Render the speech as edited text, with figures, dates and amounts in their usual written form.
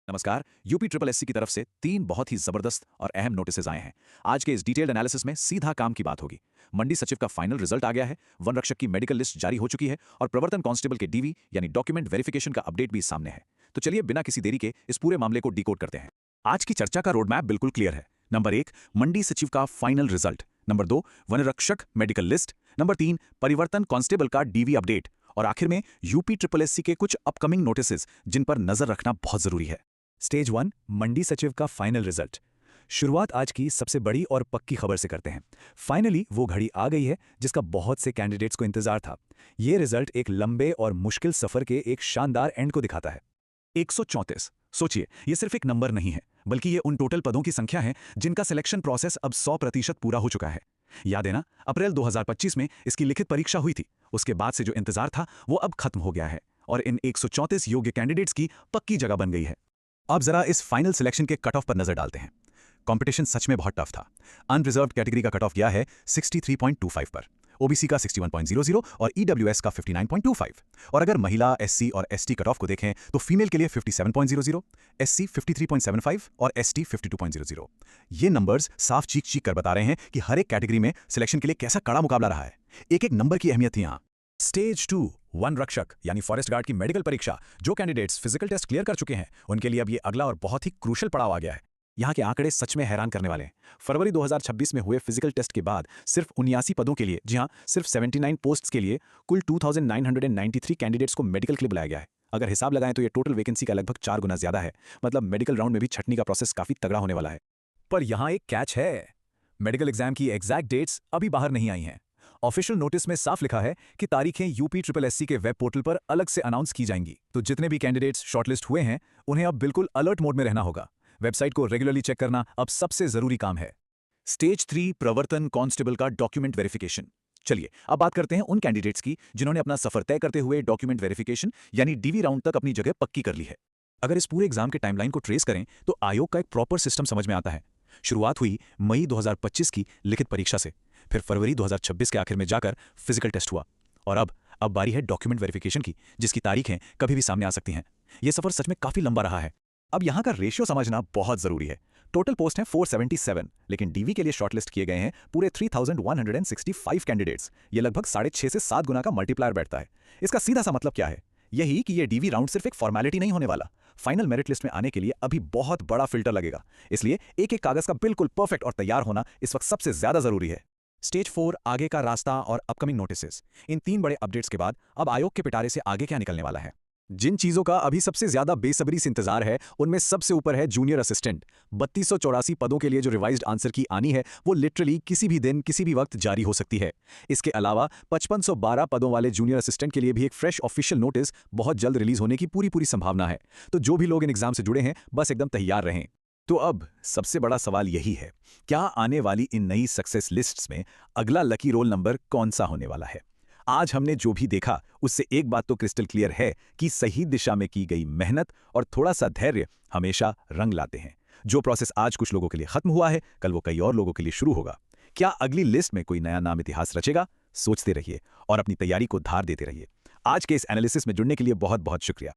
नमस्कार। UP triple SC की तरफ से 3 बहुत ही जबरदस्त और अहम नोटिसेज आए हैं। आज के इस डिटेल्ड एनालिसिस में सीधा काम की बात होगी। मंडी सचिव का फाइनल रिजल्ट आ गया है, वन रक्षक की मेडिकल लिस्ट जारी हो चुकी है और प्रवर्तन कांस्टेबल के डीवी यानी डॉक्यूमेंट वेरिफिकेशन का अपडेट भी सामने है। तो चलिए बिना किसी देरी के इस पूरे मामले को डिकोड करते हैं। आज की चर्चा का रोड मैप बिल्कुल क्लियर है। नंबर 1, मंडी सचिव का फाइनल रिजल्ट। नंबर 2, वन रक्षक मेडिकल लिस्ट। नंबर 3, परिवर्तन कांस्टेबल का डीवी अपडेट। और आखिर में यूपी ट्रिपल एससी के कुछ अपकमिंग नोटिसेज जिन पर नजर रखना बहुत जरूरी है। स्टेज 1, मंडी सचिव का फाइनल रिजल्ट। शुरुआत आज की सबसे बड़ी और पक्की खबर से करते हैं। फाइनली वो घड़ी आ गई है जिसका बहुत से कैंडिडेट्स को इंतजार था। ये रिजल्ट एक लंबे और मुश्किल सफर के एक शानदार एंड को दिखाता है। 134। सोचिए, ये सिर्फ एक नंबर नहीं है, बल्कि ये उन टोटल पदों की संख्या है जिनका सिलेक्शन प्रोसेस अब 100% पूरा हो चुका है। याद है ना, अप्रैल 2025 में इसकी लिखित परीक्षा हुई थी। उसके बाद से जो इंतजार था वो अब खत्म हो गया है और इन 134 योग्य कैंडिडेट्स की पक्की जगह बन गई है। अब जरा इस फाइनल सिलेक्शन के कट ऑफ पर नजर डालते हैं। कंपटीशन सच में बहुत टफ था। अनरिजर्व्ड कैटेगरी का कट ऑफ गया है 63.25 पर, ओबीसी का 61.00 और ईडब्ल्यूएस का 59.25। और अगर महिला, एससी और एसटी कट ऑफ को देखें तो फीमेल के लिए 57.00, एससी 53.75 और एसटी 52.00। ये नंबर्स साफ चीख चीख कर बता रहे हैं कि हर एक कैटेगरी में सिलेक्शन के लिए कैसा कड़ा मुकाबला रहा है। एक एक नंबर की अहमियत थी यहां। स्टेज 2, वन रक्षक यानी फॉरेस्ट गार्ड की मेडिकल परीक्षा। जो कैंडिडेट्स फिजिकल टेस्ट क्लियर कर चुके हैं उनके लिए अब ये अगला और बहुत ही क्रूशल पड़ाव आ गया है। यहाँ के आंकड़े सच में हैरान करने वाले हैं। फरवरी 2026 में हुए फिजिकल टेस्ट के बाद सिर्फ 79 पदों के लिए, जी हाँ, सिर्फ 79 पोस्ट्स के लिए कुल 2993 कैंडिडेट्स को मेडिकल के लिए बुलाया गया है। अगर हिसाब लगाएं तो ये टोटल वैकेंसी का लगभग 4 गुना ज्यादा है। मतलब मेडिकल राउंड में भी छटनी का प्रोसेस काफी तगड़ा होने वाला है। पर यहाँ एक कैच है। मेडिकल एग्जाम की एग्जैक्ट डेट्स अभी बाहर नहीं आई हैं। ऑफिशियल नोटिस में साफ लिखा है कि तारीखें यूपी ट्रिपल एससी के वेब पोर्टल पर अलग से अनाउंस की जाएंगी। तो जितने भी कैंडिडेट्स शॉर्टलिस्ट हुए हैं उन्हें अब बिल्कुल अलर्ट मोड में रहना होगा। वेबसाइट को रेगुलरली चेक करना अब सबसे जरूरी काम है। स्टेज 3, प्रवर्तन कांस्टेबल का डॉक्यूमेंट वेरिफिकेशन। चलिए अब बात करते हैं उन कैंडिडेट्स की जिन्होंने अपना सफर तय करते हुए डॉक्यूमेंट वेरिफिकेशन यानी डीवी राउंड तक अपनी जगह पक्की कर ली है। अगर इस पूरे एग्जाम के टाइमलाइन को ट्रेस करें तो आयोग का एक प्रॉपर सिस्टम समझ में आता है। शुरुआत हुई मई 2025 की लिखित परीक्षा से, फिर फरवरी 2026 के आखिर में जाकर फिजिकल टेस्ट हुआ और अब बारी है डॉक्यूमेंट वेरिफिकेशन की, जिसकी तारीखें कभी भी सामने आ सकती हैं। यह सफर सच में काफी लंबा रहा है। अब यहां का रेशियो समझना बहुत जरूरी है। टोटल पोस्ट हैं 477, लेकिन डीवी के लिए शॉर्टलिस्ट किए गए हैं पूरे 3165 कैंडिडेट्स। ये लगभग 6.5 से 7 गुना का मल्टीप्लायर बैठता है। इसका सीधा सा मतलब क्या है? यही कि ये डीवी राउंड सिर्फ एक फॉर्मेलिटी नहीं होने वाला। फाइनल मेरिट लिस्ट में आने के लिए अभी बहुत बड़ा फिल्टर लगेगा। इसलिए एक एक कागज का बिल्कुल परफेक्ट और तैयार होना इस वक्त सबसे ज्यादा जरूरी है। स्टेज 4, आगे का रास्ता और अपकमिंग नोटिसेस। इन 3 बड़े अपडेट्स के बाद अब आयोग के पिटारे से आगे क्या निकलने वाला है? जिन चीजों का अभी सबसे ज्यादा बेसब्री से इंतजार है उनमें सबसे ऊपर है जूनियर असिस्टेंट। 3284 पदों के लिए जो रिवाइज्ड आंसर की आनी है वो लिटरली किसी भी दिन किसी भी वक्त जारी हो सकती है। इसके अलावा 5512 पदों वाले जूनियर असिस्टेंट के लिए भी एक फ्रेश ऑफिशियल नोटिस बहुत जल्द रिलीज होने की पूरी संभावना है। तो जो भी लोग इन एग्जाम से जुड़े हैं बस एकदम तैयार रहें। तो अब सबसे बड़ा सवाल यही है, क्या आने वाली इन नई सक्सेस लिस्ट्स में अगला लकी रोल नंबर कौन सा होने वाला है? आज हमने जो भी देखा उससे एक बात तो क्रिस्टल क्लियर है कि सही दिशा में की गई मेहनत और थोड़ा सा धैर्य हमेशा रंग लाते हैं। जो प्रोसेस आज कुछ लोगों के लिए खत्म हुआ है, कल वो कई और लोगों के लिए शुरू होगा। क्या अगली लिस्ट में कोई नया नाम इतिहास रचेगा? सोचते रहिए और अपनी तैयारी को धार देते रहिए। आज के इस एनालिसिस में जुड़ने के लिए बहुत बहुत शुक्रिया।